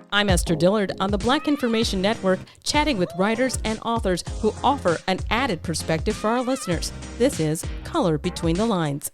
I'm Esther Dillard on the Black Information Network, chatting with writers and authors who offer an added perspective for our listeners. This is Color Between the Lines.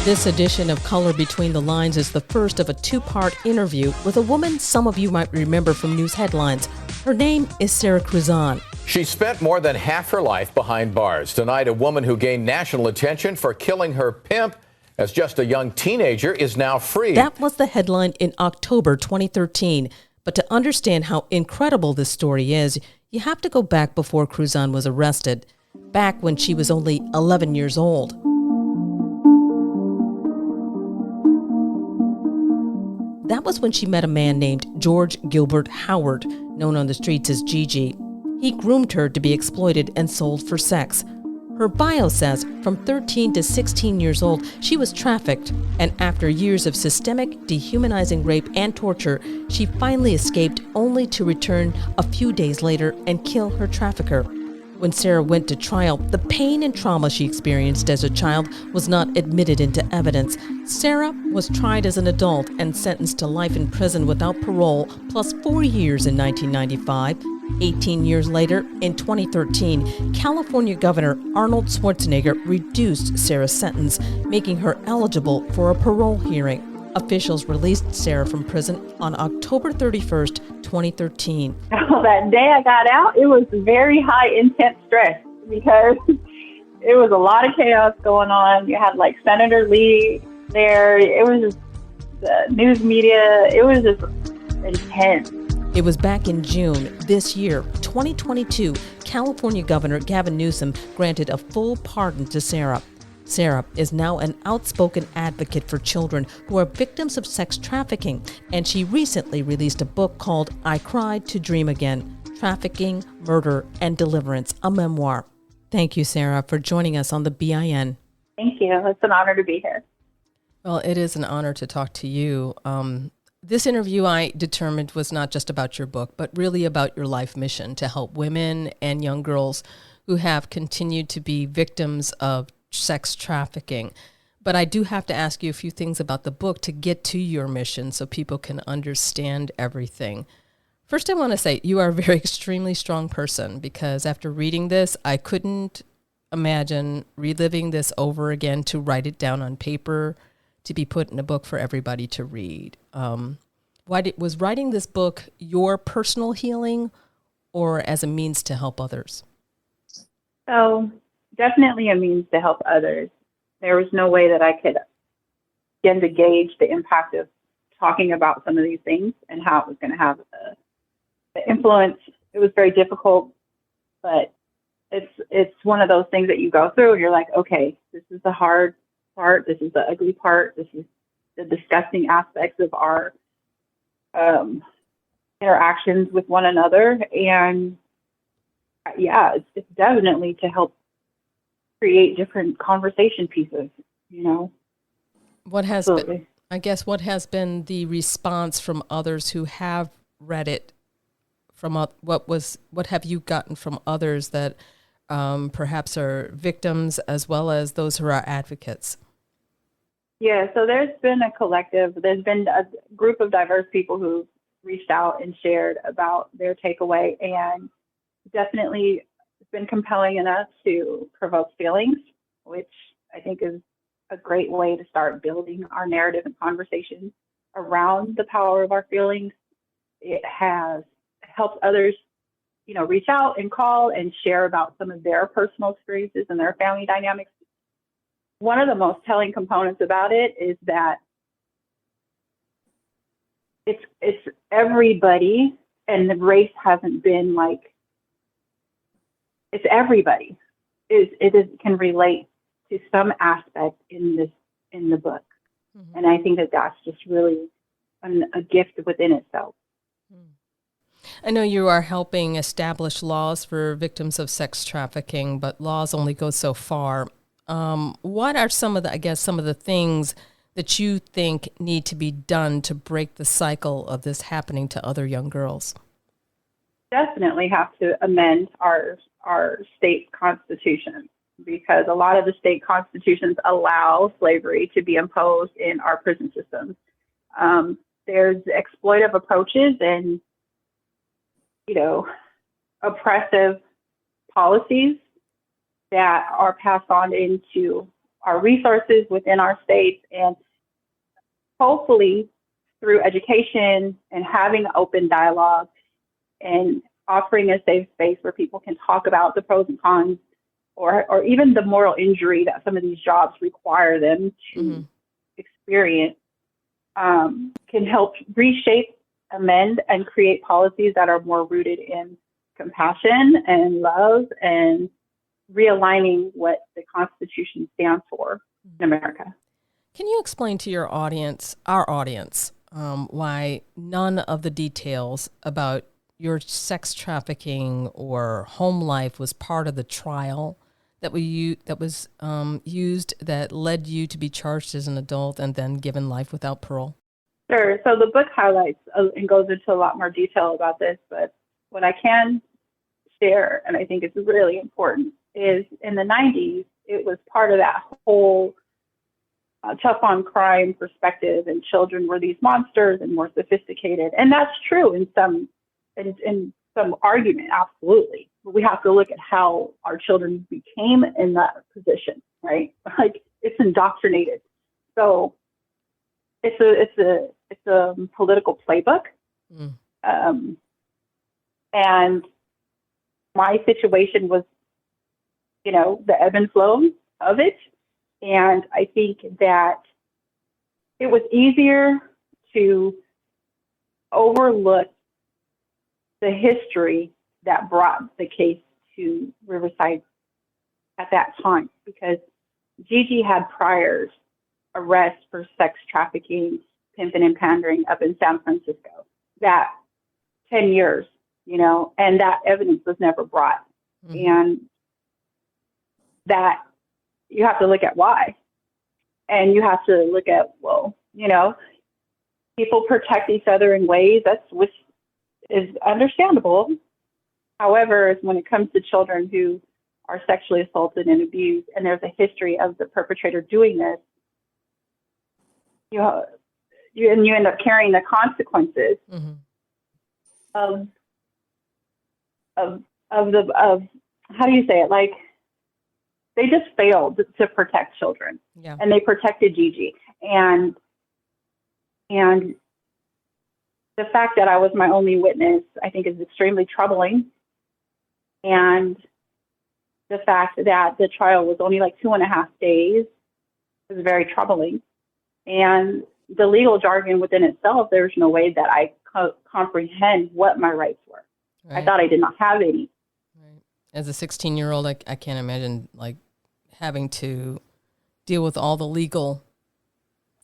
This edition of Color Between the Lines is the first of a two-part interview with a woman some of you might remember from news headlines. Her name is Sarah Cruzan. She spent more than half her life behind bars. Tonight, a woman who gained national attention for killing her pimp as just a young teenager is now free. That was the headline in October 2013. But to understand how incredible this story is, you have to go back before Cruzan was arrested, back when she was only 11 years old. That was when she met a man named George Gilbert Howard, known on the streets as Gigi. He groomed her to be exploited and sold for sex. Her bio says from 13 to 16 years old, she was trafficked, and after years of systemic, dehumanizing rape and torture, she finally escaped only to return a few days later and kill her trafficker. When Sarah went to trial, the pain and trauma she experienced as a child was not admitted into evidence. Sarah was tried as an adult and sentenced to life in prison without parole, plus 4 years in 1995. 18 years later, in 2013, California Governor Arnold Schwarzenegger reduced Sarah's sentence, making her eligible for a parole hearing. Officials released Sarah from prison on October 31st, 2013. Well, that day I got out, it was very high intense stress because it was a lot of chaos going on. You had like Senator Lee there. It was just the news media. It was just intense. It was back in June this year, 2022, California Governor Gavin Newsom granted a full pardon to Sarah. Sarah is now an outspoken advocate for children who are victims of sex trafficking, and she recently released a book called I Cried to Dream Again, Trafficking, Murder, and Deliverance, a memoir. Thank you, Sarah, for joining us on the BIN. Thank you. It's an honor to be here. Well, it is an honor to talk to you. This interview, I determined, was not just about your book, but really about your life mission to help women and young girls who have continued to be victims of sex trafficking. But I do have to ask you a few things about the book to get to your mission so people can understand everything. First, I want to say you are a very extremely strong person, because after reading this, I couldn't imagine reliving this over again, to write it down on paper, to be put in a book for everybody to read. Was writing this book your personal healing or as a means to help others? So definitely a means to help others. There was no way that I could begin to gauge the impact of talking about some of these things and how it was going to have the influence. It was very difficult, but it's one of those things that you go through and you're like, okay, this is the hard part. This is the ugly part. This is the disgusting aspects of our interactions with one another. And yeah, it's definitely to help create different conversation pieces, you know. What has been the response from others who have read it? What have you gotten from others that perhaps are victims as well as those who are advocates? Yeah, so there's been a group of diverse people who reached out and shared about their takeaway, and definitely it's been compelling enough to provoke feelings, which I think is a great way to start building our narrative and conversation around the power of our feelings. It has helped others, reach out and call and share about some of their personal experiences and their family dynamics. One of the most telling components about it is that it's everybody, and the race hasn't been like, it's everybody. It can relate to some aspect in the book. Mm-hmm. And I think that's just really a gift within itself. I know you are helping establish laws for victims of sex trafficking, but laws only go so far. What are some of the things that you think need to be done to break the cycle of this happening to other young girls? Definitely have to amend our state constitution. because a lot of the state constitutions allow slavery to be imposed in our prison systems. There's exploitive approaches and, oppressive policies that are passed on into our resources within our states. And hopefully through education and having open dialogue and offering a safe space where people can talk about the pros and cons or even the moral injury that some of these jobs require them to experience, can help reshape, amend, and create policies that are more rooted in compassion and love and realigning what the Constitution stands for in America. Can you explain to our audience, why none of the details about your sex trafficking or home life was part of the trial that was used that led you to be charged as an adult and then given life without parole? Sure. So the book highlights and goes into a lot more detail about this, but what I can share, and I think it's really important, is in the 90s, it was part of that whole tough on crime perspective, and children were these monsters and more sophisticated. And that's true in some argument, absolutely. But we have to look at how our children became in that position, right? Like, it's indoctrinated. So it's a political playbook. And my situation was, the ebb and flow of it. And I think that it was easier to overlook the history that brought the case to Riverside at that time, because Gigi had prior arrests for sex trafficking, pimping and pandering up in San Francisco. That 10 years, and that evidence was never brought. And that you have to look at why. And you have to look at, people protect each other in ways which is understandable. However, when it comes to children who are sexually assaulted and abused, and there's a history of the perpetrator doing this, you end up carrying the consequences of how do you say it? Like, they just failed to protect children, and they protected Gigi. And the fact that I was my only witness, I think, is extremely troubling. And the fact that the trial was only like 2.5 days is very troubling. And the legal jargon within itself, there's no way that I comprehend what my rights were. Right. I thought I did not have any. Right. As a 16-year-old, I can't imagine having to deal with all the legal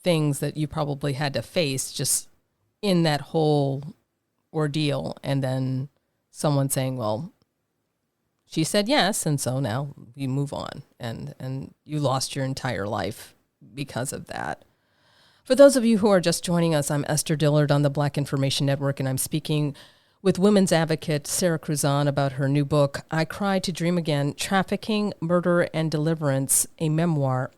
things that you probably had to face just in that whole ordeal, and then someone saying, well, she said yes, and so now you move on, and you lost your entire life because of that. For those of you who are just joining us, I'm Esther Dillard on the Black Information Network, and I'm speaking with women's advocate Sarah Cruzan about her new book, I Cry to Dream Again, Trafficking, Murder, and Deliverance, a memoir.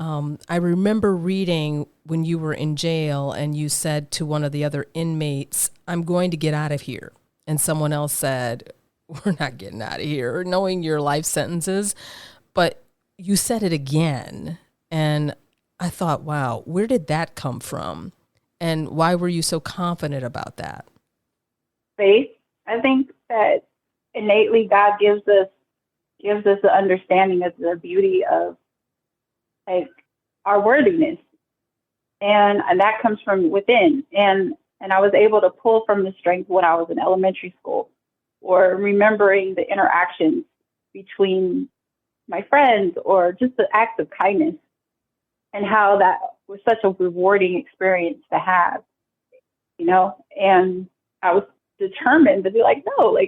I remember reading when you were in jail and you said to one of the other inmates, I'm going to get out of here. And someone else said, we're not getting out of here, knowing your life sentences. But you said it again. And I thought, wow, where did that come from? And why were you so confident about that? Faith. I think that innately God gives us the understanding of the beauty of our worthiness, and that comes from within. And I was able to pull from the strength when I was in elementary school, or remembering the interactions between my friends, or just the acts of kindness, and how that was such a rewarding experience to have, and I was determined to be like, no,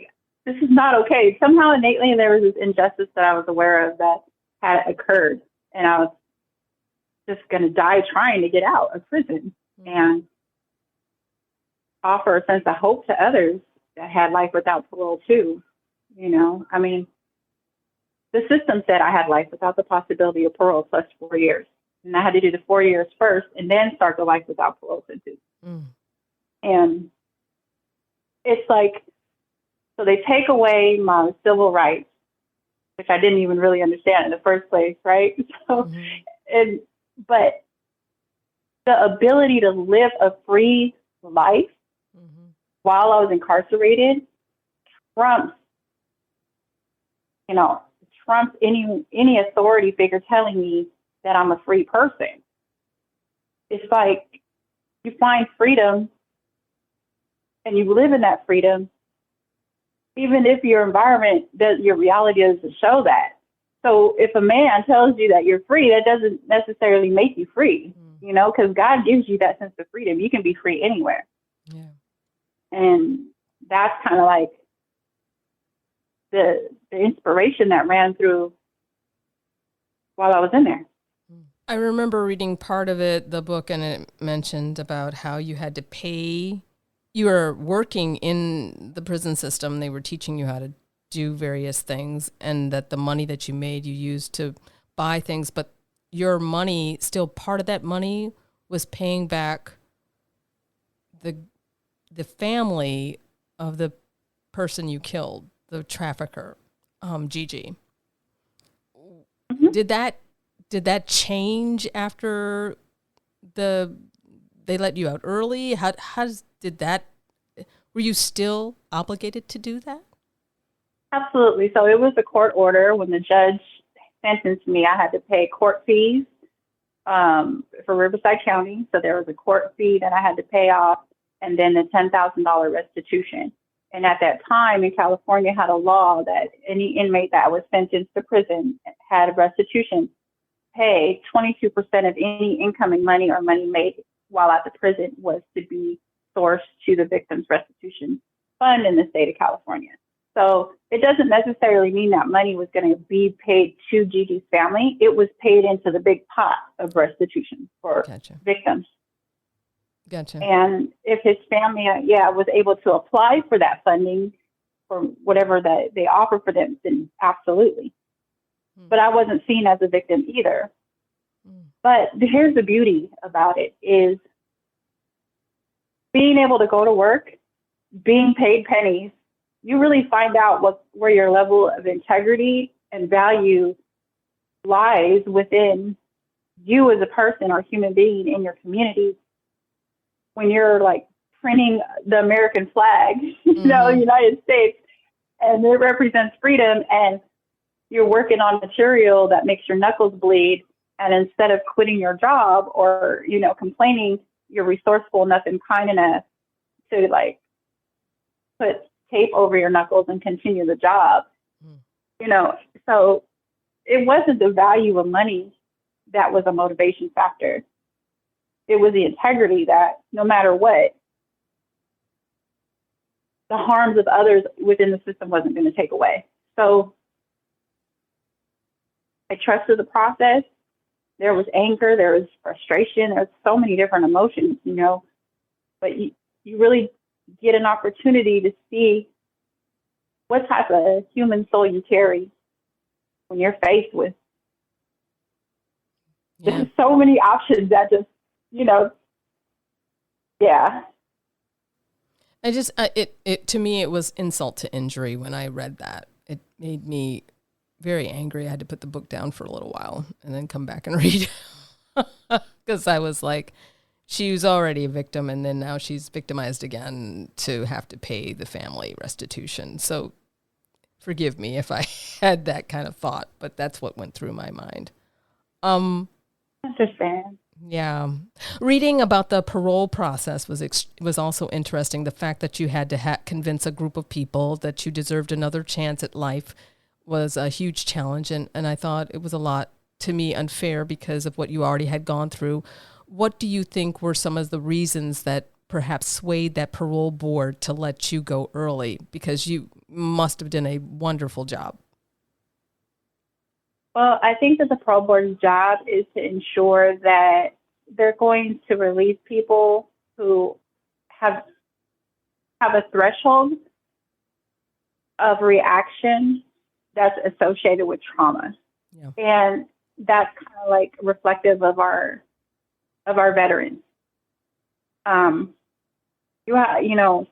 this is not okay. Somehow innately there was this injustice that I was aware of that had occurred, and I was just going to die trying to get out of prison and offer a sense of hope to others that had life without parole too. I mean, the system said I had life without the possibility of parole plus 4 years. And I had to do the 4 years first and then start the life without parole sentence. And it's like, so they take away my civil rights, which I didn't even really understand in the first place, right? So, but the ability to live a free life while I was incarcerated trumps, trumps any authority figure telling me that I'm a free person. It's like you find freedom and you live in that freedom, even if your environment, your reality doesn't show that. So if a man tells you that you're free, that doesn't necessarily make you free, because God gives you that sense of freedom. You can be free anywhere. Yeah. And that's kind of like the inspiration that ran through while I was in there. I remember reading part of it, the book, and it mentioned about how you had to pay. You were working in the prison system. They were teaching you how to do various things, and that the money that you made, you used to buy things. But your money, still part of that money, was paying back the family of the person you killed, the trafficker, Gigi. Did that change after they let you out early? Did that? Were you still obligated to do that? Absolutely. So it was a court order. When the judge sentenced me, I had to pay court fees for Riverside County. So there was a court fee that I had to pay off, and then the $10,000 restitution. And at that time in California had a law that any inmate that was sentenced to prison had a restitution pay 22% of any incoming money or money made while at the prison was to be sourced to the victim's restitution fund in the state of California. So it doesn't necessarily mean that money was going to be paid to Gigi's family. It was paid into the big pot of restitution for victims. Gotcha. And if his family, was able to apply for that funding for whatever that they offer for them, then absolutely. But I wasn't seen as a victim either. But here's the beauty about it is being able to go to work, being paid pennies, you really find out where your level of integrity and value lies within you as a person or human being in your community. When you're like printing the American flag, United States, and it represents freedom, and you're working on material that makes your knuckles bleed, and instead of quitting your job or, complaining, you're resourceful enough and kind enough to like put tape over your knuckles and continue the job. So it wasn't the value of money that was a motivation factor. It was the integrity that no matter what, the harms of others within the system wasn't going to take away. So I trusted the process. There was anger, there was frustration, there's so many different emotions, but you really get an opportunity to see what type of human soul you carry when you're faced with there's so many options that just, I just, it to me, it was insult to injury when I read that. It made me very angry. I had to put the book down for a little while and then come back and read because I was like, she was already a victim and then now she's victimized again to have to pay the family restitution. So forgive me if I had that kind of thought, but that's what went through my mind. Understand. Yeah. Reading about the parole process was also interesting. The fact that you had to convince a group of people that you deserved another chance at life was a huge challenge. And I thought it was a lot, to me, unfair because of what you already had gone through. What do you think were some of the reasons that perhaps swayed that parole board to let you go early? Because you must have done a wonderful job. Well, I think that the parole board's job is to ensure that they're going to release people who have a threshold of reaction that's associated with trauma. Yeah. And that's kind of like reflective of our veterans.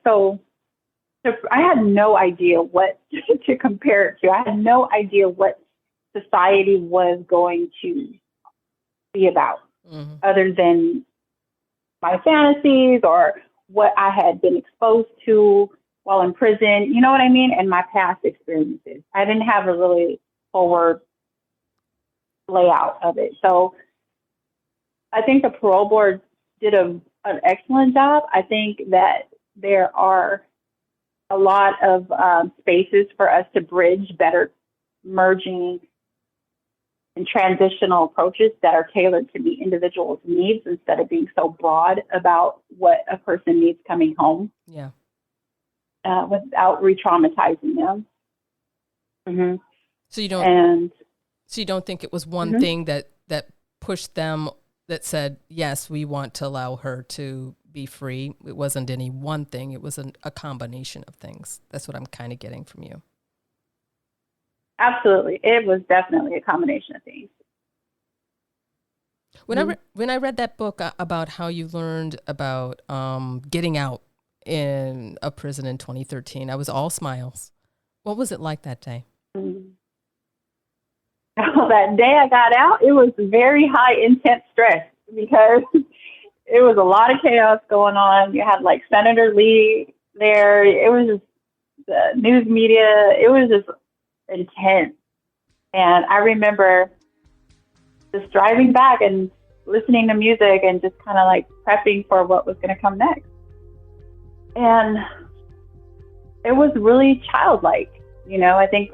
So I had no idea what to compare it to. I had no idea what society was going to be about, other than my fantasies or what I had been exposed to while in prison, you know what I mean? And my past experiences. I didn't have a really forward layout of it. So I think the parole board did an excellent job. I think that there are a lot of spaces for us to bridge better merging and transitional approaches that are tailored to the individual's needs instead of being so broad about what a person needs coming home. Yeah. Without re-traumatizing them. Mm-hmm. So you don't think it was one thing that pushed them, that said, yes, we want to allow her to be free. It wasn't any one thing. It was a combination of things. That's what I'm kind of getting from you. Absolutely. It was definitely a combination of things. When I read that book about how you learned about getting out in a prison in 2013, I was all smiles. What was it like that day? That day I got out, it was very high intense stress because it was a lot of chaos going on. You had like Senator Lee there. It was just the news media. It was just intense. And I remember just driving back and listening to music and just kind of like prepping for what was going to come next. And it was really childlike. I think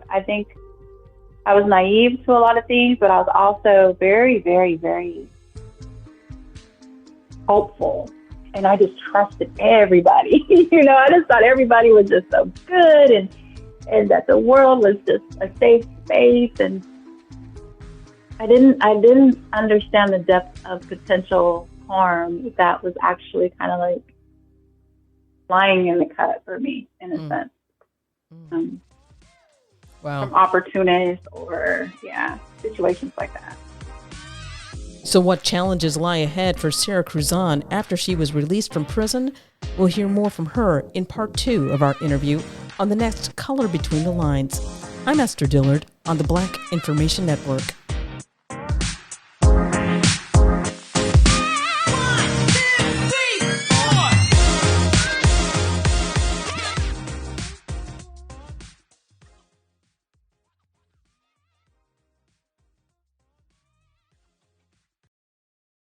I was naive to a lot of things, but I was also very, very, very hopeful. And I just trusted everybody. I just thought everybody was just so good and that the world was just a safe space. And I didn't understand the depth of potential harm that was actually kind of like lying in the cut for me, in a sense. Wow. From opportunists or, situations like that. So what challenges lie ahead for Sarah Cruzan after she was released from prison? We'll hear more from her in part 2 of our interview on the next Color Between the Lines. I'm Esther Dillard on the Black Information Network.